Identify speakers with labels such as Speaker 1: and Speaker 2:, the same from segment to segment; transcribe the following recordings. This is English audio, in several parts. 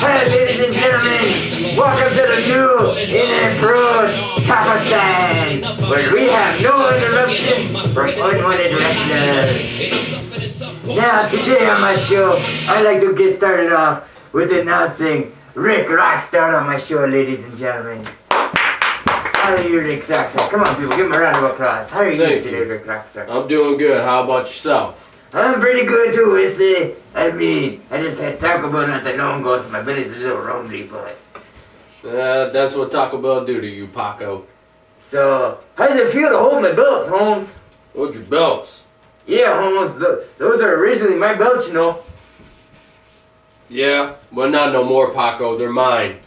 Speaker 1: Hey, ladies and gentlemen, welcome to the new and improved Paco stand, where we have no interruption from unwanted wrestlers. Now, today on my show, I'd like to get started off with announcing Rick Rockstar on my show, ladies and gentlemen. How are you, Rick Rockstar? Come on, people, give him a round of applause. How are you today, Rick Rockstar?
Speaker 2: I'm doing good. How about yourself?
Speaker 1: I'm pretty good too, Issy. I just had Taco Bell not that no one goes, my belly's a little rumbley, but...
Speaker 2: That's what Taco Bell do to you, Paco.
Speaker 1: So, how does it feel to hold my belts, Holmes?
Speaker 2: Hold your belts?
Speaker 1: Yeah, Holmes, those are originally my belts, you know.
Speaker 2: Yeah, but not no more, Paco. They're mine.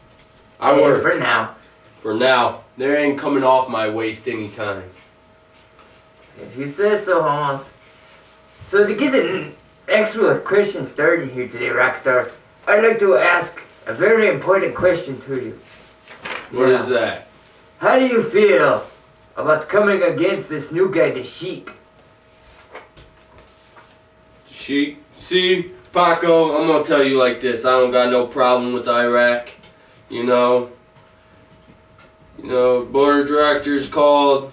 Speaker 2: I work.
Speaker 1: For now.
Speaker 2: For now. They ain't coming off my waist anytime.
Speaker 1: If you say so, Holmes. So to get the actual question started here today, Rockstar, I'd like to ask a very important question to you.
Speaker 2: What is that?
Speaker 1: How do you feel about coming against this new guy, the Sheik?
Speaker 2: Sheik? See, Paco, I'm gonna tell you like this. I don't got no problem with Iraq. You know, board of directors called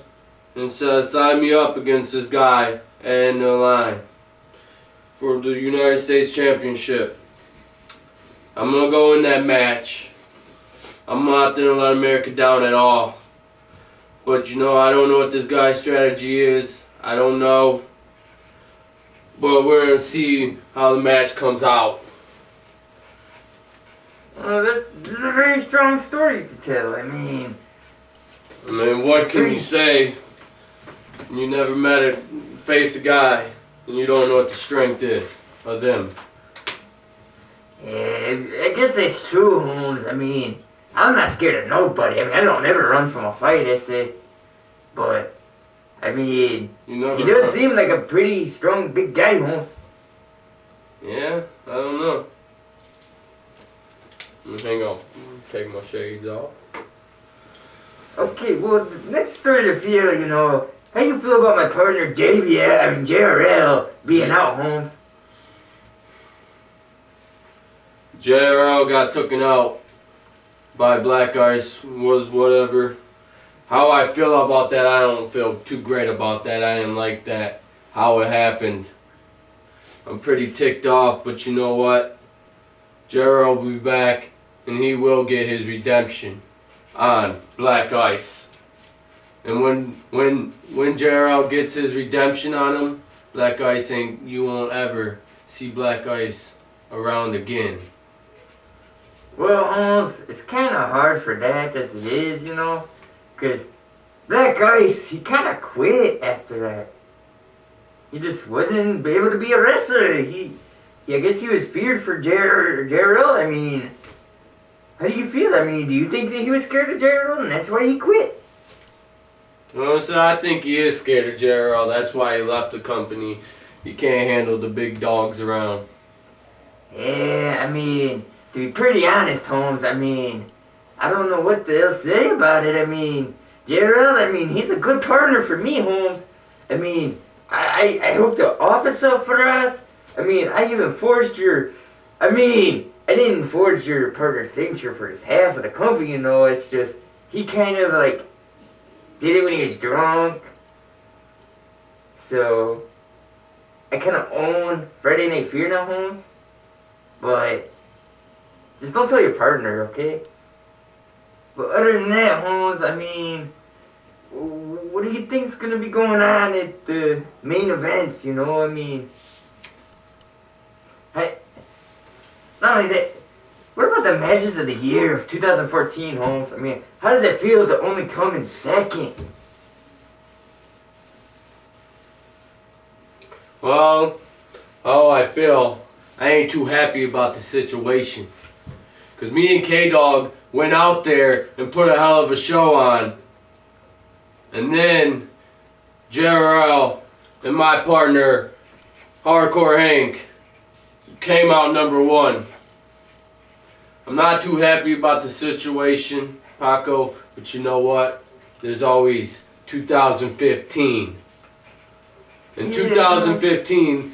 Speaker 2: and said, sign me up against this guy and the line for the United States Championship. I'm gonna go in that match. I'm not gonna let America down at all. But I don't know what this guy's strategy is. I don't know. But we're gonna see how the match comes out.
Speaker 1: This is a very strong story to tell. I mean,
Speaker 2: what can you say? You never faced a guy, and you don't know what the strength is of them.
Speaker 1: Yeah, I guess it's true, Holmes. I mean, I'm not scared of nobody. I don't ever run from a fight, I say. But, he does seem like a pretty strong, big guy, Holmes.
Speaker 2: Yeah, I don't know. Hang on, take my shades off.
Speaker 1: Okay, well, the next story to feel, how you feel about my partner JRL being out, Holmes?
Speaker 2: JRL got taken out by Black Ice, was whatever. How I feel about that, I don't feel too great about that. I didn't like that, how it happened. I'm pretty ticked off, but you know what? JRL will be back, and he will get his redemption on Black Ice. And when JRL gets his redemption on him, Black Ice you won't ever see Black Ice around again.
Speaker 1: Well, Holmes, it's kind of hard for that as it is, because Black Ice, he kind of quit after that. He just wasn't able to be a wrestler. I guess he was feared for JRL. How do you feel? Do you think that he was scared of JRL and that's why he quit?
Speaker 2: Well, so I think he is scared of JRL. That's why he left the company. He can't handle the big dogs around.
Speaker 1: Yeah, to be pretty honest, Holmes, I don't know what to else say about it. JRL, he's a good partner for me, Holmes. I hope to office up for us. I even forged I didn't forge your partner's signature for his half of the company, it's just, he kind of did it when he was drunk. So, I kind of own Friday Night Fear now, Holmes. But, just don't tell your partner, okay? But other than that, Holmes, what do you think's gonna be going on at the main events, Hey, not only that, what about the matches of the year of 2014, Holmes? How does it feel to only come in second?
Speaker 2: Well, how I feel, I ain't too happy about the situation. Because me and K-Dog went out there and put a hell of a show on. And then JRL and my partner, Hardcore Hank, came out number one. I'm not too happy about the situation, Paco, but you know what? There's always 2015. In 2015,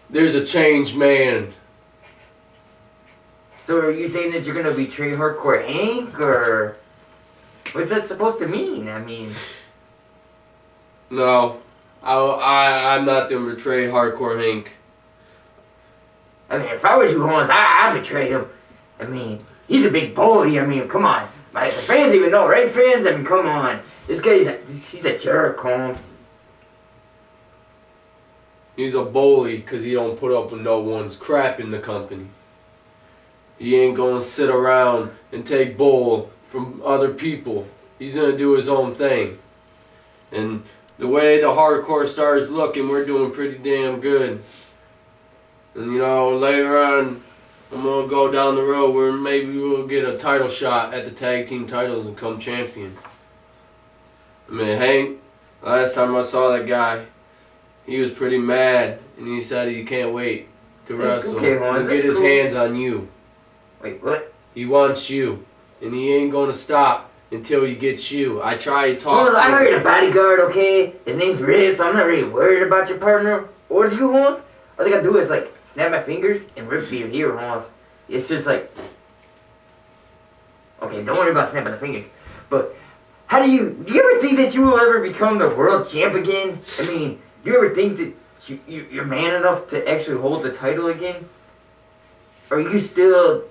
Speaker 2: there's a changed man.
Speaker 1: So are you saying that you're gonna betray Hardcore Hank, or what's that supposed to mean? I mean,
Speaker 2: No, I'm not the betrayed Hardcore Hank.
Speaker 1: if I was you, Holmes, I'd betray him. I mean, he's a big bully. I mean, come on. The fans even know, right, fans? I mean, come on. This guy's he's a jerk, Holmes.
Speaker 2: He's a bully because he don't put up with no one's crap in the company. He ain't gonna sit around and take bull from other people. He's gonna do his own thing. And the way the hardcore stars looking, we're doing pretty damn good. And you know, later on, I'm gonna go down the road where maybe we'll get a title shot at the tag team titles and come champion. I mean, Hank, last time I saw that guy, he was pretty mad, and he said he can't wait to wrestle.
Speaker 1: Okay, Holmes,
Speaker 2: He'll get his hands on you.
Speaker 1: Wait, what?
Speaker 2: He wants you, and he ain't gonna stop until he gets you. I try to talk.
Speaker 1: Holmes, I
Speaker 2: to
Speaker 1: hired
Speaker 2: him.
Speaker 1: a bodyguard, okay? His name's Riz, so I'm not really worried about your partner or you, Holmes. All I gotta do is, like, snap my fingers and rip your ear, Holmes. It's just like... Okay, don't worry about snapping the fingers. But, do you ever think that you will ever become the world champ again? I mean, do you ever think that you're man enough to actually hold the title again? Or are you still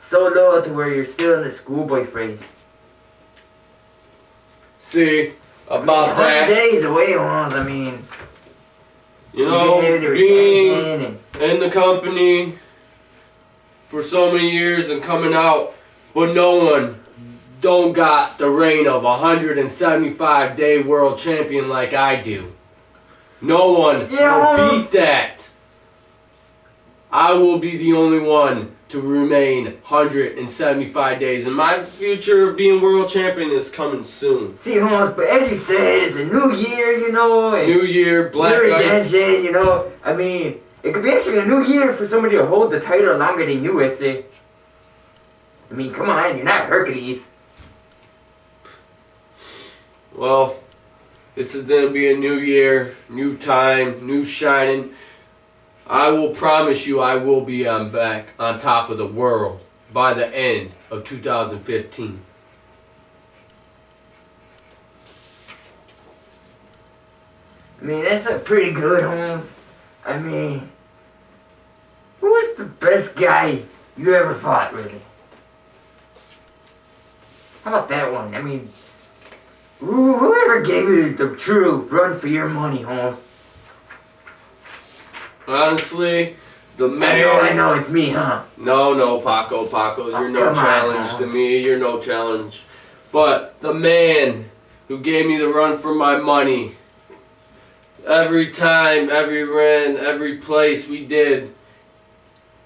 Speaker 1: so low to where you're still in the schoolboy phase?
Speaker 2: See, about
Speaker 1: 100
Speaker 2: that,
Speaker 1: days away, Holmes, I mean...
Speaker 2: you know,
Speaker 1: the
Speaker 2: being
Speaker 1: redemption and-
Speaker 2: in the company for so many years and coming out, but no one don't got the reign of 175-day world champion like I do. No one will beat that. I will be the only one to remain 175 days, and my future of being world champion is coming soon.
Speaker 1: See, Holmes, but as you said, it's a new year, you know. And
Speaker 2: New year, black
Speaker 1: new
Speaker 2: ice.
Speaker 1: redemption, you know. I mean, it could be actually a new year for somebody to hold the title longer than you, I say. I mean, come on, you're not Hercules.
Speaker 2: Well, it's gonna be a new year, new time, new shining. I will promise you I will be back on top of the world by the end of 2015.
Speaker 1: I mean, that's a pretty good, Holmes. I mean, who is the best guy you ever fought, really? How about that one? I mean, whoever gave you the true run for your money, Holmes?
Speaker 2: Honestly, the man...
Speaker 1: I know, it's me, huh?
Speaker 2: No, Paco, you're no
Speaker 1: come on,
Speaker 2: challenge to me, you're no challenge. But the man who gave me the run for my money, every time, every run, every place we did,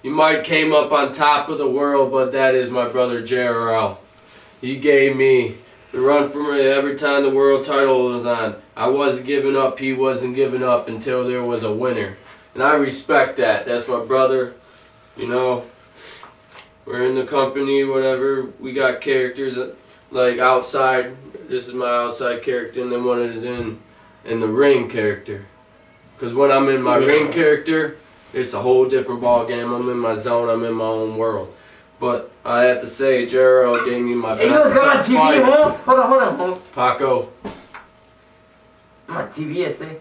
Speaker 2: he might came up on top of the world, but that is my brother JRL. He gave me the run for me every time the world title was on. I wasn't giving up, he wasn't giving up until there was a winner. And I respect that. That's my brother. You know, we're in the company, whatever. We got characters like outside. This is my outside character, and then one is in the ring character. Because when I'm in my ring character, it's a whole different ball game. I'm in my zone. I'm in my own world. But I have to say, Jero gave me my
Speaker 1: Hey,
Speaker 2: best
Speaker 1: look, I'm on TV,
Speaker 2: fight.
Speaker 1: Holmes. Hold on, Holmes.
Speaker 2: Paco.
Speaker 1: I'm on TV, I say.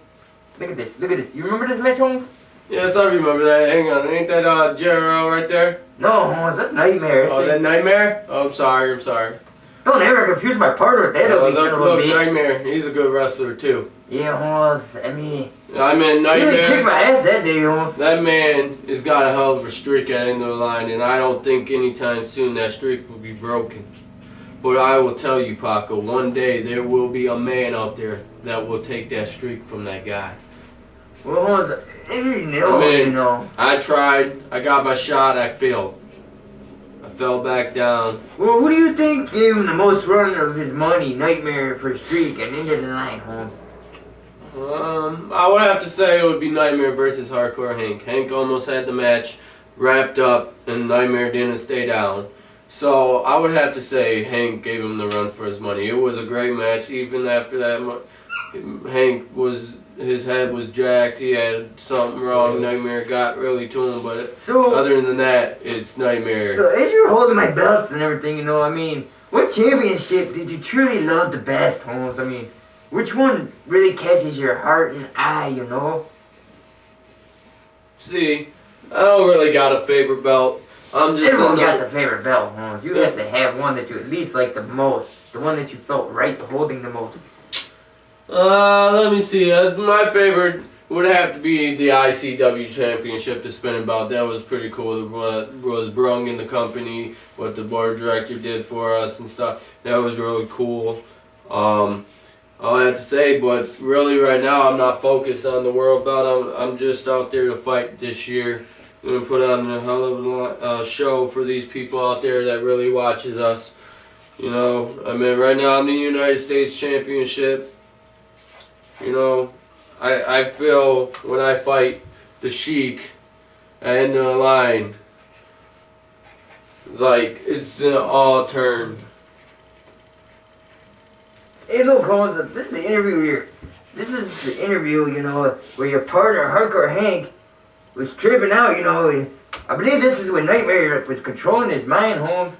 Speaker 1: Look at this. You remember this match, Holmes?
Speaker 2: Yes, I remember that. Hang on. Ain't that Jero right there?
Speaker 1: No, Holmes, that's Nightmare. I
Speaker 2: Oh,
Speaker 1: say.
Speaker 2: that Nightmare? Oh, I'm sorry.
Speaker 1: Don't ever confuse my partner with that ugly son of a
Speaker 2: Look,
Speaker 1: bitch.
Speaker 2: Nightmare. He's a good wrestler, too.
Speaker 1: Yeah, Holmes, I mean,
Speaker 2: I mean,
Speaker 1: you really kicked
Speaker 2: Nightmare.
Speaker 1: my ass that day, Holmes.
Speaker 2: That man has got a hell of a streak at the end of the line, and I don't think anytime soon that streak will be broken. But I will tell you, Paco, one day there will be a man out there that will take that streak from that guy.
Speaker 1: Well, Holmes, you know.
Speaker 2: I tried. I got my shot. I failed. I fell back down.
Speaker 1: Well, who do you think gave him the most run of his money, Nightmare for streak, and ended the line, Holmes?
Speaker 2: I would have to say it would be Nightmare versus Hardcore Hank. Hank almost had the match wrapped up, and Nightmare didn't stay down. So I would have to say Hank gave him the run for his money. It was a great match, even after that Hank was, his head was jacked. He had something wrong. Nightmare got really to him, but
Speaker 1: So,
Speaker 2: other than that, it's Nightmare.
Speaker 1: so as you were holding my belts and everything, you know, I mean, what championship did you truly love the best, Holmes? I mean, which one really catches your heart and eye, you know?
Speaker 2: See, I don't really got a favorite belt. I'm just
Speaker 1: Everyone
Speaker 2: in the-
Speaker 1: got a favorite belt, Holmes. You have to have one that you at least like the most. The one that you felt right holding the most.
Speaker 2: Let me see. My favorite would have to be the ICW Championship, the spinning belt. That was pretty cool. What was brung in the company, what the board director did for us and stuff. That was really cool. All I have to say, but really right now I'm not focused on the world belt. I'm just out there to fight this year. I'm gonna put on a hell of a show for these people out there that really watches us. You know, I mean, right now I'm the United States Championship. You know, I feel when I fight the Sheik and the Line, it's like it's all turned.
Speaker 1: Hey, look, Holmes, this is the interview here. This is the interview, you know, where your partner, Hardcore Hank, was tripping out, you know. I believe this is when Nightmare was controlling his mind, Holmes.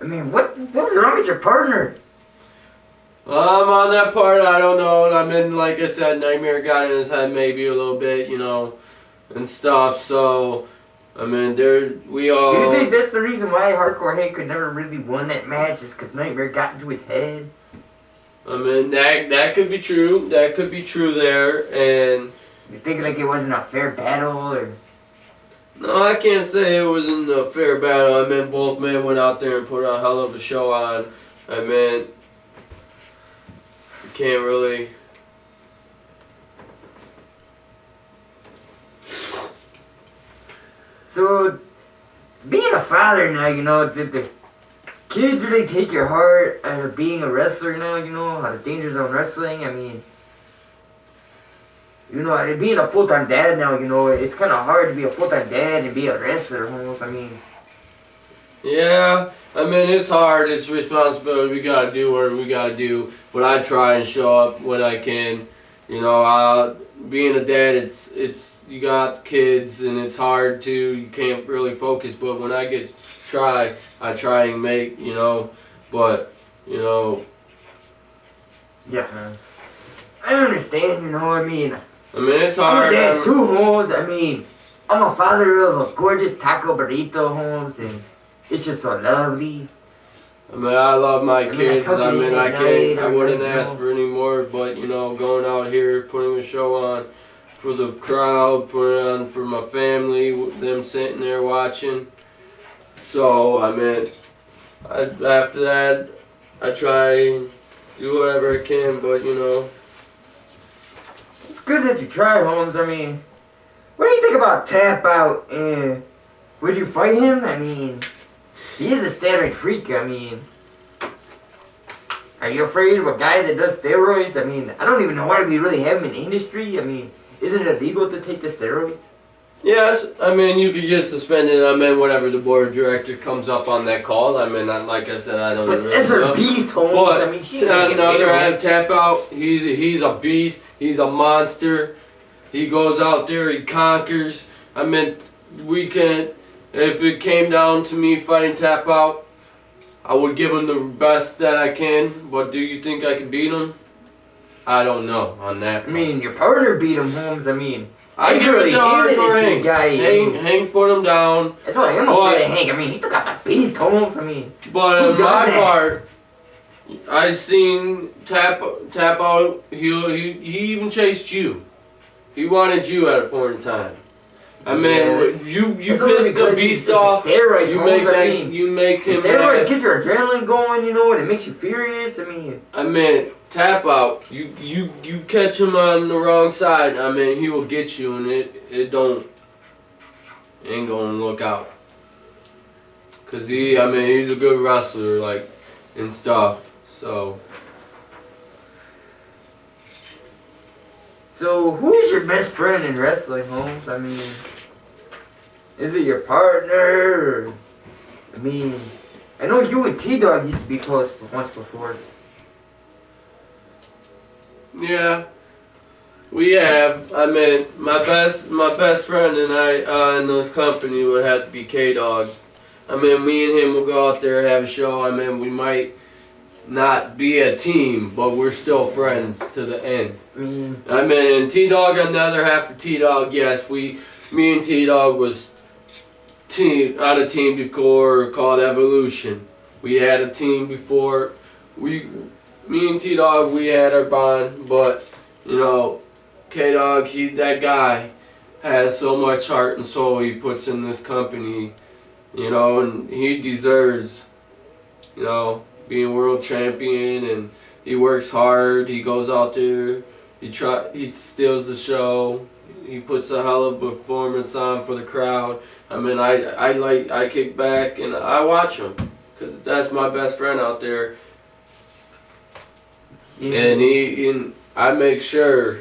Speaker 1: I mean, what was wrong with your partner?
Speaker 2: On that part, I don't know. I mean, like I said, Nightmare got in his head maybe a little bit, you know, and stuff. So, I mean, we all.
Speaker 1: Do you think that's the reason why Hardcore Hank could never really won that match? Is because Nightmare got into his head?
Speaker 2: I mean, that could be true. That could be true there, and.
Speaker 1: You think like it wasn't a fair battle, or?
Speaker 2: No, I can't say it wasn't a fair battle. I mean, both men went out there and put a hell of a show on. I mean, you can't really.
Speaker 1: So, being a father now, you know, did the kids really take your heart out of being a wrestler now, you know, out of Danger Zone Wrestling? I mean, you know, being a full-time dad now, you know, it's kind of hard to be a full-time dad and be a wrestler, Holmes. I mean,
Speaker 2: Yeah, I mean, it's hard. It's responsibility. We gotta do what we gotta do. But I try and show up when I can. You know, being a dad, it's you got kids and it's hard to. You can't really focus. But when I I try and make. You know, but you know.
Speaker 1: yeah, I understand. You know, I mean,
Speaker 2: It's
Speaker 1: I'm
Speaker 2: hard.
Speaker 1: a dad too, Holmes. I mean, I'm a father of a gorgeous taco burrito, Holmes, and it's just so lovely.
Speaker 2: I love my kids.
Speaker 1: tuck it in
Speaker 2: I
Speaker 1: at
Speaker 2: can't.
Speaker 1: night
Speaker 2: I
Speaker 1: or
Speaker 2: wouldn't
Speaker 1: night,
Speaker 2: ask for any more. But you know, going out here, putting a show on for the crowd, putting it on for my family, them sitting there watching. So after that, I try and do whatever I can. But you know,
Speaker 1: It's good that you try, Holmes. I mean, what do you think about Tap Out? Would you fight him? I mean, he is a steroid freak. I mean, are you afraid of a guy that does steroids? I mean, I don't even know why we really have him in the industry. I mean, isn't it illegal to take the steroids?
Speaker 2: yes. You could get suspended. Whatever the board of director comes up on that call. Like I said, I don't.
Speaker 1: But
Speaker 2: really
Speaker 1: that's her
Speaker 2: know.
Speaker 1: beast, Holmes.
Speaker 2: But
Speaker 1: I mean, she
Speaker 2: on
Speaker 1: ain't
Speaker 2: the
Speaker 1: gonna
Speaker 2: other
Speaker 1: get
Speaker 2: hand,
Speaker 1: away.
Speaker 2: Tap Out, he's a beast. He's a monster. He goes out there, he conquers. We can. If it came down to me fighting Tap Out, I would give him the best that I can. But do you think I can beat him? I don't know on that.
Speaker 1: I mean, your partner beat him, Holmes. I mean,
Speaker 2: I
Speaker 1: Hank
Speaker 2: give it
Speaker 1: really
Speaker 2: to
Speaker 1: handed it
Speaker 2: Hardcore
Speaker 1: to
Speaker 2: Hank.
Speaker 1: the guy.
Speaker 2: Hank put him down.
Speaker 1: That's why I'm afraid of Hank. I mean, he took out the beast, Holmes. I mean,
Speaker 2: But
Speaker 1: Who
Speaker 2: on
Speaker 1: does
Speaker 2: my
Speaker 1: that?
Speaker 2: part, I seen Tap Out. He even chased you. He wanted you at a point in time. You
Speaker 1: it's only
Speaker 2: pissed the
Speaker 1: because
Speaker 2: beast
Speaker 1: it's the
Speaker 2: off.
Speaker 1: Steroids,
Speaker 2: You
Speaker 1: Holmes.
Speaker 2: make
Speaker 1: I mean,
Speaker 2: you make
Speaker 1: the
Speaker 2: him
Speaker 1: steroids
Speaker 2: mad.
Speaker 1: get your adrenaline going, you know, and it makes you furious. I mean,
Speaker 2: Tap Out. You catch him on the wrong side. He will get you, and it ain't gonna look out. Cause he's a good wrestler, like, and stuff. So.
Speaker 1: So, who's your best friend in wrestling, Holmes? I mean, is it your partner? Or, I mean, I know you and T-Dog used to be close once before.
Speaker 2: Yeah, We have. I mean, my best friend and I in this company would have to be K-Dog. I mean, me and him will go out there, have a show. I mean, we might not be a team, but we're still friends to the end. I mean, and T-Dog on the other half of T-Dog, yes, me and T-Dog was on a team before called Evolution. We had a team before. Me and T-Dog, we had our bond, but, you know, K-Dog, that guy has so much heart and soul he puts in this company, you know, and he deserves, you know, being world champion, and he works hard. He goes out there, he steals the show. He puts a hell of a performance on for the crowd. I mean, I kick back and I watch him because that's my best friend out there. Yeah. And I make sure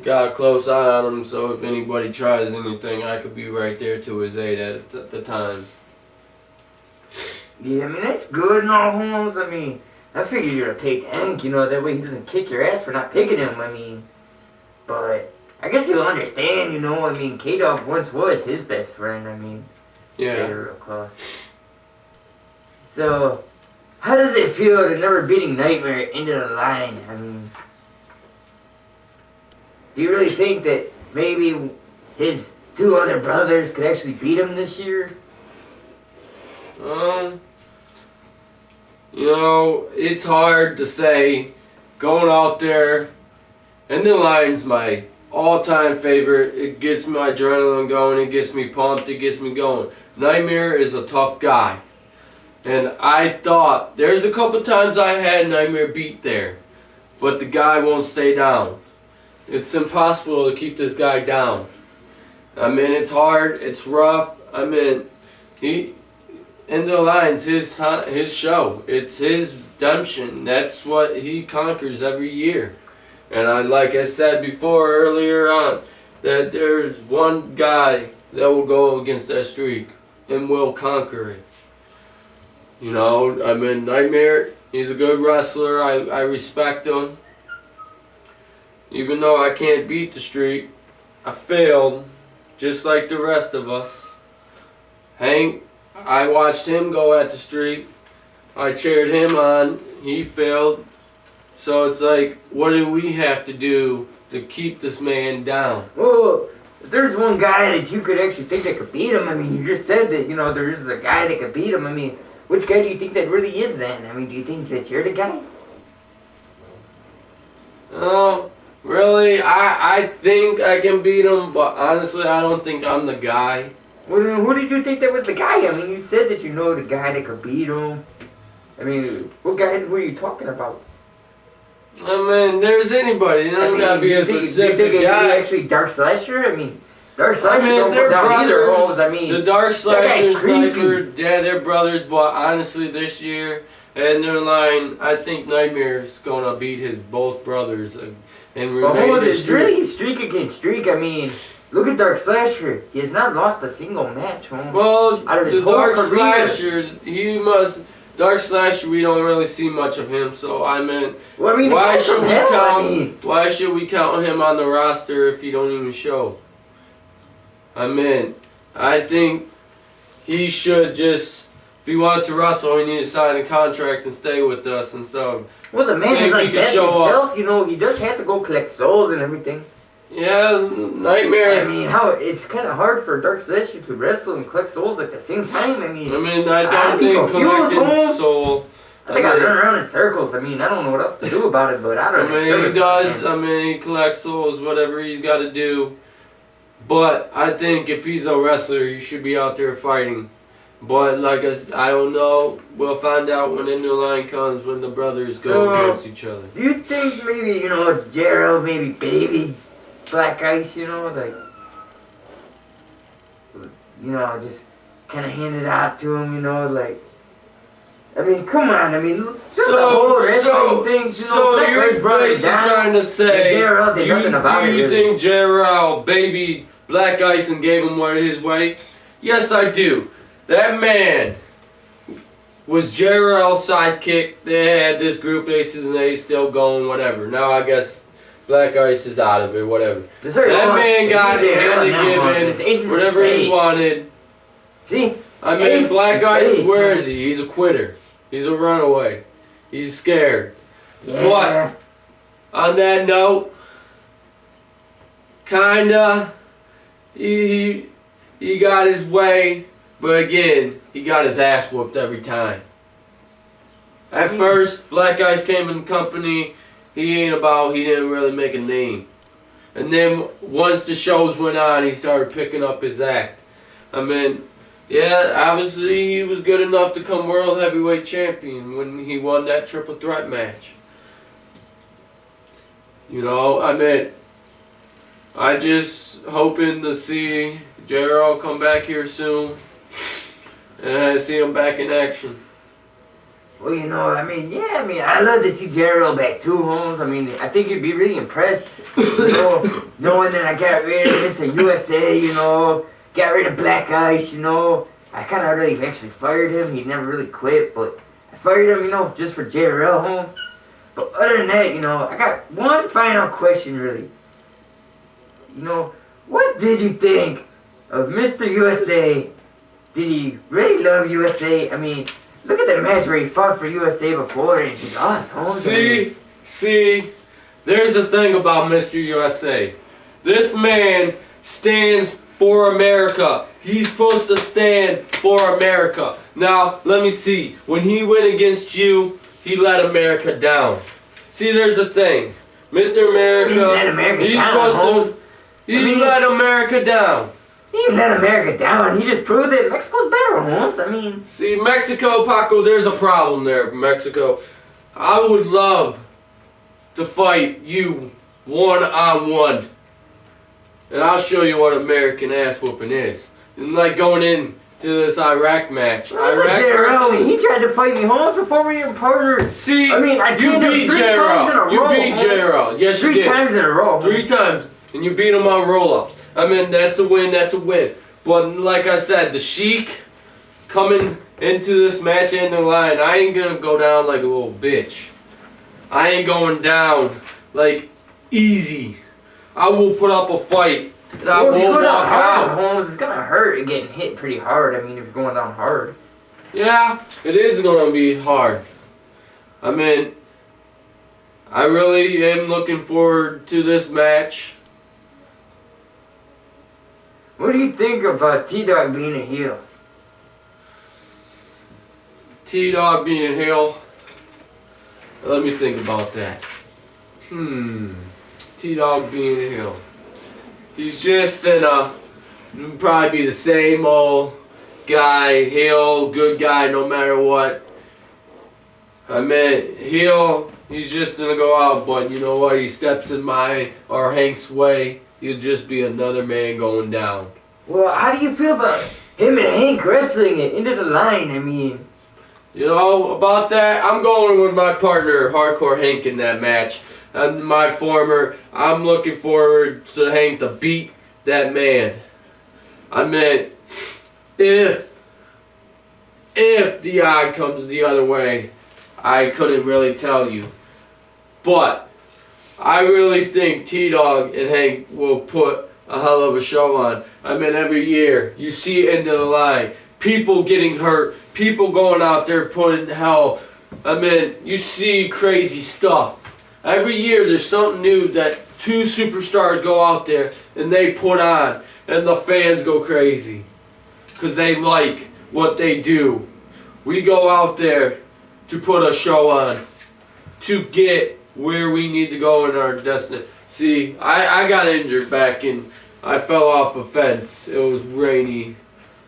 Speaker 2: got a close eye on him, so if anybody tries anything, I could be right there to his aid at the time.
Speaker 1: Yeah, I mean, that's good and all, Holmes. I mean, I figure you're a pay tank, you know, that way he doesn't kick your ass for not picking him, I mean. But I guess he'll understand, you know, I mean, K-Dog once was his best friend, I mean.
Speaker 2: Yeah.
Speaker 1: They were real close. So, how does it feel to never beating Nightmare into the line? I mean, do you really think that maybe his two other brothers could actually beat him this year?
Speaker 2: You know, it's hard to say. Going out there, and the line's my all-time favorite. It gets my adrenaline going. It gets me pumped. It gets me going. Nightmare is a tough guy. And I thought, there's a couple times I had Nightmare beat there, but the guy won't stay down. It's impossible to keep this guy down. I mean, it's hard, it's rough. I mean, in the line's his show. It's his redemption. That's what he conquers every year. And like I said before earlier on, that there's one guy that will go against that streak and will conquer it. You know, I mean, Nightmare, he's a good wrestler. I respect him. Even though I can't beat the streak, I failed, just like the rest of us. Hank, I watched him go at the streak. I cheered him on. He failed. So it's like, what do we have to do to keep this man down?
Speaker 1: Well, if there's one guy that you could actually think that could beat him, I mean, you just said that, you know, there's a guy that could beat him. I mean, which guy do you think that really is then? I mean, do you think that you're the guy?
Speaker 2: Oh, really? I think I can beat him, but honestly, I don't think I'm the guy.
Speaker 1: Well, who did you think that was the guy? I mean, you said that you know the guy that could beat him. I mean, what guy were you talking about?
Speaker 2: I mean, there's anybody. You don't gotta be a specific guy.
Speaker 1: Actually, Dark Slasher? I mean, Dark Slasher don't go down either. I mean,
Speaker 2: the Dark Slasher, Sniper, yeah, they're brothers. But honestly, this year, and their line, I think Nightmare's gonna beat his both brothers and remain the streak.
Speaker 1: Really streak against streak. I mean, look at Dark Slasher. He has not lost a single match, home.
Speaker 2: Well,
Speaker 1: out of his
Speaker 2: the
Speaker 1: whole
Speaker 2: Dark
Speaker 1: career.
Speaker 2: Slasher, Dark Slasher, we don't really see much of him, so I mean,
Speaker 1: well, I mean
Speaker 2: why should we count him on the roster if he don't even show? I mean, I think he should just, if he wants to wrestle, he needs to sign a contract and stay with us and stuff.
Speaker 1: Well, the man is like that himself, you know, he does have to go collect souls and everything.
Speaker 2: Yeah, Nightmare.
Speaker 1: I mean, it's kind of hard for Dark Slasher to wrestle and collect souls at the same time. I mean,
Speaker 2: I don't think collecting soul.
Speaker 1: I think I run around in circles. I mean, I don't know what else to do about it, but I don't know.
Speaker 2: I mean, he does. I mean, he collects souls, whatever he's got to do. But I think if he's a wrestler, he should be out there fighting. But like I don't know. We'll find out when the new line comes, when the brothers go against each other.
Speaker 1: Do you think maybe, you know, Gerald, maybe Baby Black Ice, you know, like, you know, just kind of hand it out to him, you know, like, I mean, come on, I mean, look the whole wrestling things, you know, Black Ice brought it down.
Speaker 2: Trying to say,
Speaker 1: Gerald did nothing about it.
Speaker 2: Do you think Gerald, Baby Black Ice, and gave him his way? Yes, I do. That man was Gerald's sidekick. They had this group, Aces and A's, still going, whatever. Now I guess Black Ice is out of it, whatever.
Speaker 1: That
Speaker 2: Man got given whatever he wanted.
Speaker 1: See?
Speaker 2: I mean, Black Ice, where is he? He's a quitter. He's a runaway. He's scared.
Speaker 1: Yeah.
Speaker 2: But, on that note, kinda, he got his way, but again, he got his ass whooped every time. At first, Black Ice came in company, he didn't really make a name. And then, once the shows went on, he started picking up his act. I mean, yeah, obviously he was good enough to come World Heavyweight Champion when he won that triple threat match. You know, I mean, I just hoping to see Gerald come back here soon and see him back in action.
Speaker 1: Well, you know, I mean, I love to see Gerald back too, Holmes. I mean, I think you'd be really impressed, you know, knowing that I got rid of Mr. USA, you know, got rid of Black Ice, you know. I kind of really actually fired him. He never really quit, but I fired him, you know, just for Gerald, Holmes. But other than that, you know, I got one final question, really. You know, what did you think of Mr. USA? Did he really love USA? I mean, look at the match where he fought for USA before and he lost, Holmes.
Speaker 2: See, there's a thing about Mr. USA. This man stands for America. He's supposed to stand for America. Now, let me see. When he went against you, he let America down. See, there's a thing. Mr. America,
Speaker 1: He let America
Speaker 2: he's
Speaker 1: down,
Speaker 2: supposed
Speaker 1: Holmes.
Speaker 2: to... He let America down.
Speaker 1: He didn't let America down. He just proved that Mexico's better, Holmes. I mean...
Speaker 2: See, Mexico, Paco, there's a problem there, Mexico. I would love to fight you one-on-one. And I'll show you what American ass whooping is. And like going into this Iraq match.
Speaker 1: Gerald, he tried to fight me, Holmes, before we were partners.
Speaker 2: See,
Speaker 1: I mean, I
Speaker 2: you beat Gerald. You beat Gerald. Yes, you did.
Speaker 1: 3 times in a row.
Speaker 2: 3 times. And you beat him on roll-ups. I mean, that's a win, that's a win. But like I said, the Sheik coming into this match in the line, I ain't gonna go down like a little bitch. I ain't going down like easy. I will put up a fight. And I will walk out.
Speaker 1: Holmes, it's gonna hurt getting hit pretty hard. I mean, if you're going down hard.
Speaker 2: Yeah, it is gonna be hard. I mean, I really am looking forward to this match.
Speaker 1: What do you think about T-Dog being a heel?
Speaker 2: T-Dog being a heel? Let me think about that. T-Dog being a heel. He's just probably be the same old guy, heel, good guy, no matter what. I mean, heel, he's just gonna go out, but you know what? He steps in Hank's way, he'll just be another man going down.
Speaker 1: Well, how do you feel about him and Hank wrestling it into the line? I mean,
Speaker 2: you know, about that, I'm going with my partner, Hardcore Hank, in that match. And my former, I'm looking forward to Hank to beat that man. I mean, if the odd comes the other way, I couldn't really tell you. But I really think T-Dog and Hank will put a hell of a show on. I mean, every year, you see it into the line. People getting hurt. People going out there putting hell. I mean, you see crazy stuff. Every year, there's something new that 2 superstars go out there and they put on. And the fans go crazy. Because they like what they do. We go out there to put a show on. To get where we need to go in our destiny. See, I got injured back and I fell off a fence. It was rainy.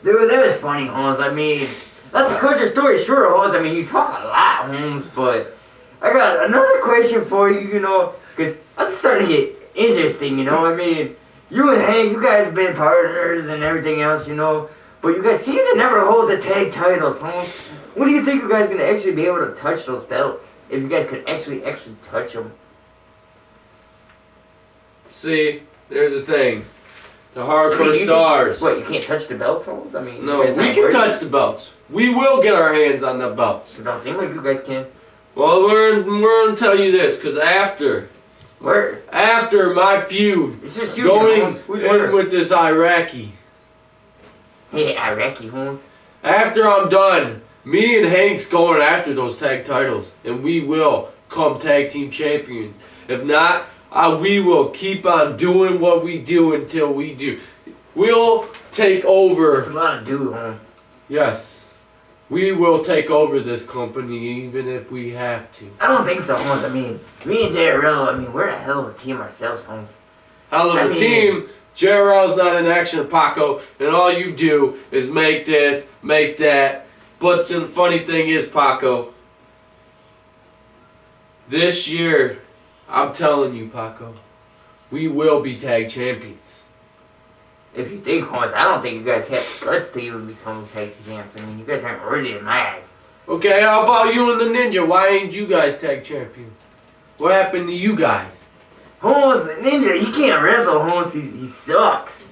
Speaker 1: Dude, that was funny, Holmes. I mean, not to cut your story short, Holmes. I mean, you talk a lot, Holmes, but I got another question for you, you know, because I'm starting to get interesting, you know. I mean, you and Hank, you guys have been partners and everything else, you know, but you guys seem to never hold the tag titles, Holmes. When do you think you guys are going to actually be able to touch those belts? If you guys could actually touch them.
Speaker 2: See, there's the thing. The hardcore stars.
Speaker 1: What, you can't touch the belts, Holmes? I mean,
Speaker 2: no, we can touch the belts. We will get our hands on the belts.
Speaker 1: It don't seem like you guys can.
Speaker 2: Well, we're going to tell you this, because after
Speaker 1: Where?
Speaker 2: After my feud
Speaker 1: It's just you,
Speaker 2: going
Speaker 1: Holmes. Who's
Speaker 2: in
Speaker 1: where?
Speaker 2: with this Iraqi.
Speaker 1: Hey, Iraqi, Holmes.
Speaker 2: After I'm done, me and Hank's going after those tag titles, and we will come tag team champions. If not, we will keep on doing what we do until we do. We'll take
Speaker 1: That's a
Speaker 2: over.
Speaker 1: lot of dude, Holmes.
Speaker 2: Yes. We will take over this company even if we have to.
Speaker 1: I don't think so, Holmes. I mean, me and JRL, I mean, we're a hell of a team ourselves, Holmes.
Speaker 2: Hell of
Speaker 1: I
Speaker 2: a
Speaker 1: mean-
Speaker 2: team. JRL's not in action, Paco, and all you do is make this, make that. But the funny thing is, Paco, this year, I'm telling you, Paco, we will be tag champions.
Speaker 1: If you think, Holmes, I don't think you guys have the guts to even become tag champs. I mean, you guys aren't worthy in my eyes.
Speaker 2: Okay, how about you and the Ninja? Why ain't you guys tag champions? What happened to you guys?
Speaker 1: Holmes, the Ninja, he can't wrestle, Holmes. He sucks.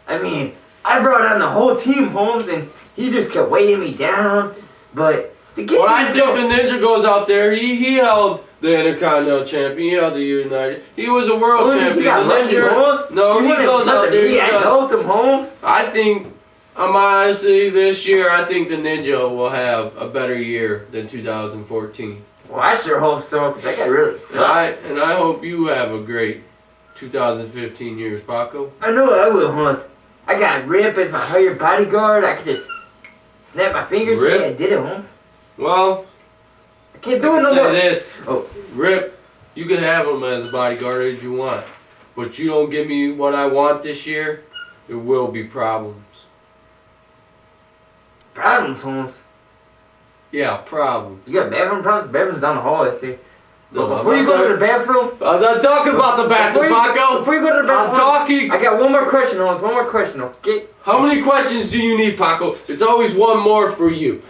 Speaker 1: I mean, I brought on the whole team, Holmes, and he just kept weighing me down. But the kid
Speaker 2: Well, I
Speaker 1: things
Speaker 2: think
Speaker 1: don't-
Speaker 2: the Ninja goes out there. He held the Intercontinental Champion. He held the United. He was a world
Speaker 1: Holmes,
Speaker 2: champion.
Speaker 1: he got
Speaker 2: The
Speaker 1: lucky,
Speaker 2: Ninja-
Speaker 1: Holmes.
Speaker 2: No, he
Speaker 1: wouldn't
Speaker 2: goes
Speaker 1: have
Speaker 2: out
Speaker 1: nothing
Speaker 2: there.
Speaker 1: to
Speaker 2: he
Speaker 1: me. I
Speaker 2: does.
Speaker 1: helped him, Holmes.
Speaker 2: I think, honestly, this year, I think the Ninja will have a better year than 2014.
Speaker 1: Well, I sure hope so, because that guy really sucks.
Speaker 2: And I hope you have a great 2015 years, Paco.
Speaker 1: I know I will, Holmes. I got Rip as my hired bodyguard. I could just snap my fingers.
Speaker 2: Rip?
Speaker 1: Yeah, I did it, Holmes.
Speaker 2: Well,
Speaker 1: I can't
Speaker 2: I
Speaker 1: do it
Speaker 2: can
Speaker 1: no
Speaker 2: say
Speaker 1: more.
Speaker 2: this.
Speaker 1: Oh.
Speaker 2: Rip, you can have him as a bodyguard as you want. But you don't give me what I want this year, there will be problems.
Speaker 1: Problems, Holmes.
Speaker 2: Yeah, problems.
Speaker 1: You got bathroom problems? Bathroom's down the hall, I see.
Speaker 2: No,
Speaker 1: But before you go to the bathroom,
Speaker 2: I'm not talking about the bathroom, Paco.
Speaker 1: before you go to the
Speaker 2: I'm
Speaker 1: bathroom,
Speaker 2: talking.
Speaker 1: I got one more question, Holmes. One more question, okay?
Speaker 2: How many questions do you need, Paco? It's always one more for you.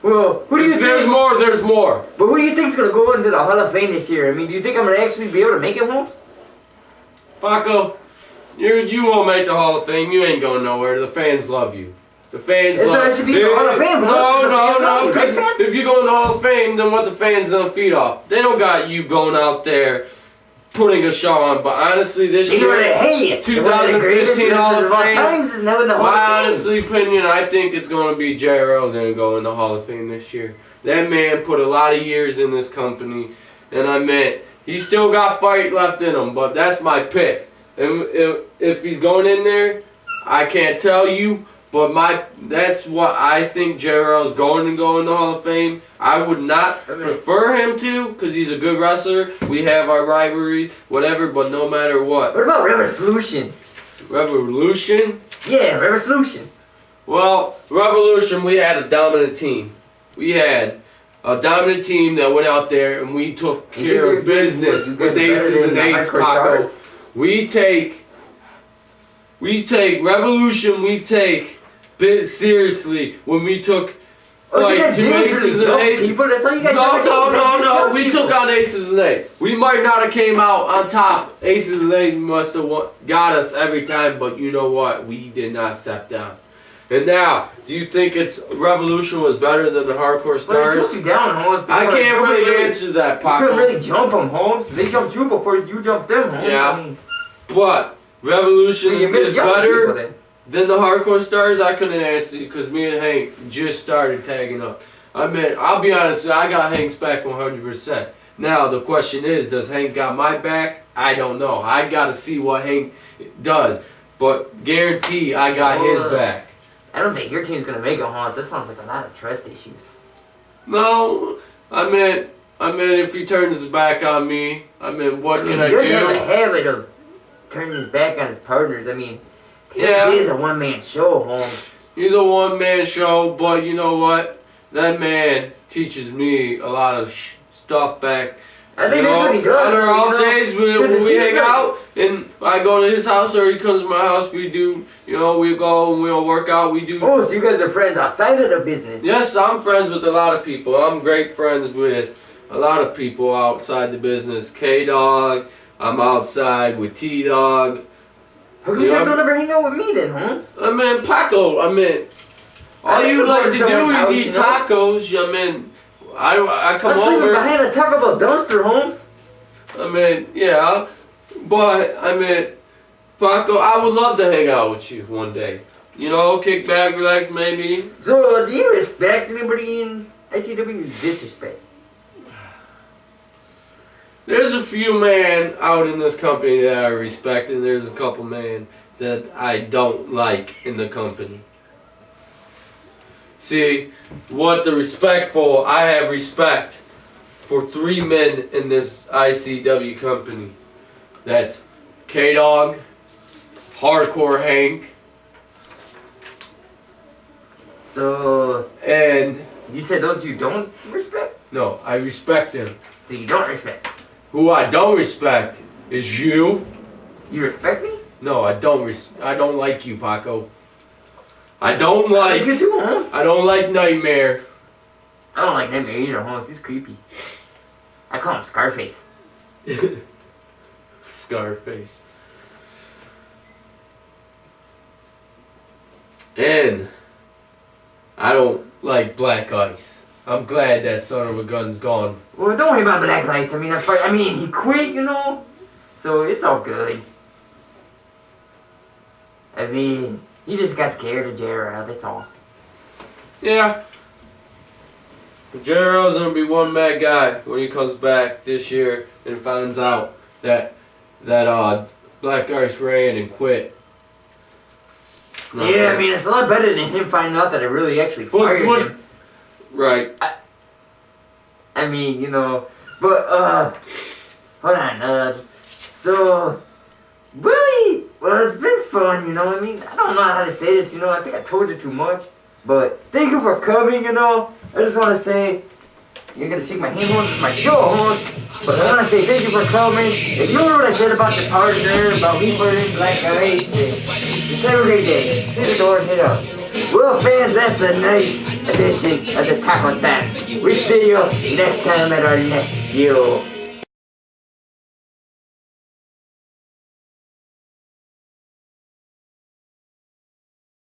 Speaker 1: Well, who do you
Speaker 2: If there's
Speaker 1: think?
Speaker 2: more, there's more.
Speaker 1: But who do you think's gonna go into the Hall of Fame this year? I mean, do you think I'm gonna actually be able to make it, Holmes?
Speaker 2: Paco, you won't make the Hall of Fame. You ain't going nowhere. The fans love you. The fans
Speaker 1: It's
Speaker 2: love
Speaker 1: not- it should be the Hall of Fame,
Speaker 2: No,
Speaker 1: huh?
Speaker 2: no,
Speaker 1: The fans love
Speaker 2: no.
Speaker 1: you, right,
Speaker 2: 'Cause
Speaker 1: fans?
Speaker 2: if you go in the Hall of Fame, then what the fans don't feed off. They don't got you going out there putting a show on. But honestly, this
Speaker 1: You know what?
Speaker 2: year,
Speaker 1: Hey,
Speaker 2: 2015 Hall of Fame.
Speaker 1: times is now in the Hall
Speaker 2: my
Speaker 1: of Fame.
Speaker 2: honestly opinion, I think it's going to be JRL going to go in the Hall of Fame this year. That man put a lot of years in this company, and I meant he's still got fight left in him. But that's my pick. And if he's going in there, I can't tell you. But that's what I think JRL's going to go in the Hall of Fame. I would not prefer him to, because he's a good wrestler. We have our rivalries, whatever, but no matter what.
Speaker 1: What about Revolution?
Speaker 2: Revolution?
Speaker 1: Yeah, Revolution.
Speaker 2: Well, Revolution, we had a dominant team. We had a dominant team that went out there and we took care of business with aces and eights, Paco. We take Revolution, we take bit seriously when we took like two aces and eights.
Speaker 1: People, that's all you guys
Speaker 2: No. We took on aces and eights. We might not have came out on top. Aces and eights must have got us every time, but you know what? We did not step down. And now, do you think it's Revolution was better than the Hardcore
Speaker 1: But they
Speaker 2: Stars?
Speaker 1: took you down, Holmes.
Speaker 2: I
Speaker 1: because
Speaker 2: can't
Speaker 1: nobody
Speaker 2: really answer that,
Speaker 1: You couldn't
Speaker 2: Paco.
Speaker 1: really jump them, Holmes. They jumped you before you jumped them, Holmes.
Speaker 2: Yeah.
Speaker 1: I mean,
Speaker 2: But
Speaker 1: so
Speaker 2: Revolution
Speaker 1: you made
Speaker 2: is
Speaker 1: jump people
Speaker 2: better
Speaker 1: then.
Speaker 2: than the Hardcore Stars. I couldn't answer you because me and Hank just started tagging up. I mean, I'll be honest, I got Hank's back 100%. Now, the question is, does Hank got my back? I don't know. I got to see what Hank does. But guarantee I got his back.
Speaker 1: I don't think your team's gonna make it, Holmes. That sounds like a lot of trust issues.
Speaker 2: No, I meant if he turns his back on me, what can I
Speaker 1: he does have a
Speaker 2: do?
Speaker 1: habit of turning his back on his partners. I mean,
Speaker 2: Yeah.
Speaker 1: it is a one-man show, Holmes.
Speaker 2: He's a one-man show, but you know what? That man teaches me a lot of stuff back.
Speaker 1: I think
Speaker 2: You
Speaker 1: that's
Speaker 2: know,
Speaker 1: what he does.
Speaker 2: on our
Speaker 1: you
Speaker 2: off
Speaker 1: know?
Speaker 2: days when
Speaker 1: Because it
Speaker 2: we
Speaker 1: seems
Speaker 2: hang
Speaker 1: like-
Speaker 2: out and I go to his house or he comes to my house, we do, we go and we'll work out, we do.
Speaker 1: Oh, so you guys are friends outside of the business.
Speaker 2: Yes, I'm friends with a lot of people. I'm great friends with a lot of people outside the business. K-Dog, I'm outside with T-Dog.
Speaker 1: How come you
Speaker 2: Yeah.
Speaker 1: guys don't ever hang out with me then, Holmes?
Speaker 2: Paco, all
Speaker 1: I
Speaker 2: you
Speaker 1: like
Speaker 2: like
Speaker 1: to
Speaker 2: to
Speaker 1: go to
Speaker 2: do
Speaker 1: someone's
Speaker 2: is
Speaker 1: house,
Speaker 2: eat
Speaker 1: you know?
Speaker 2: tacos. I come
Speaker 1: I'm sleeping
Speaker 2: over.
Speaker 1: behind a Taco Bell dumpster, Holmes.
Speaker 2: I mean, yeah, but I mean, Paco, I would love to hang out with you one day. You know, kick back, relax, maybe.
Speaker 1: So, do you respect anybody in ICW? Disrespect?
Speaker 2: There's a few men out in this company that I respect, and there's a couple men that I don't like in the company. See, what the respectful, I have respect for 3 men in this ICW company. That's K-Dog, Hardcore Hank,
Speaker 1: So,
Speaker 2: and
Speaker 1: you said those you don't respect?
Speaker 2: no, I respect them.
Speaker 1: So you don't respect?
Speaker 2: Who I don't respect is you.
Speaker 1: You respect me?
Speaker 2: No, I don't like you, Paco. I don't like.
Speaker 1: You too, Holmes.
Speaker 2: I don't like Nightmare.
Speaker 1: I don't like Nightmare either, Holmes. He's creepy. I call him Scarface.
Speaker 2: Scarface. And I don't like Black Ice. I'm glad that son of a gun's gone.
Speaker 1: Well, don't worry about Black Ice. I mean, he quit, you know? So it's all good. I mean, he just got scared of JRL, that's all.
Speaker 2: Yeah. JRL's gonna be one mad guy when he comes back this year and finds out that Black Ice ran and quit.
Speaker 1: Yeah, I mean, it's a lot better than him finding out that I really actually fired him.
Speaker 2: Right.
Speaker 1: I mean, you know, but, hold on, so, really, well, it's been fun, you know, I mean, I don't know how to say this, you know, I think I told you too much, but thank you for coming, you know, I just want to say, you're going to shake my hand, Holmes, it's my show, Holmes, but I want to say thank you for coming. If you know what I said about the party there, about me burning Black Ice, just have a great day. See the door and hit up. Well, fans, that's a nice edition of the Taco Stack. We see you next time at our next view.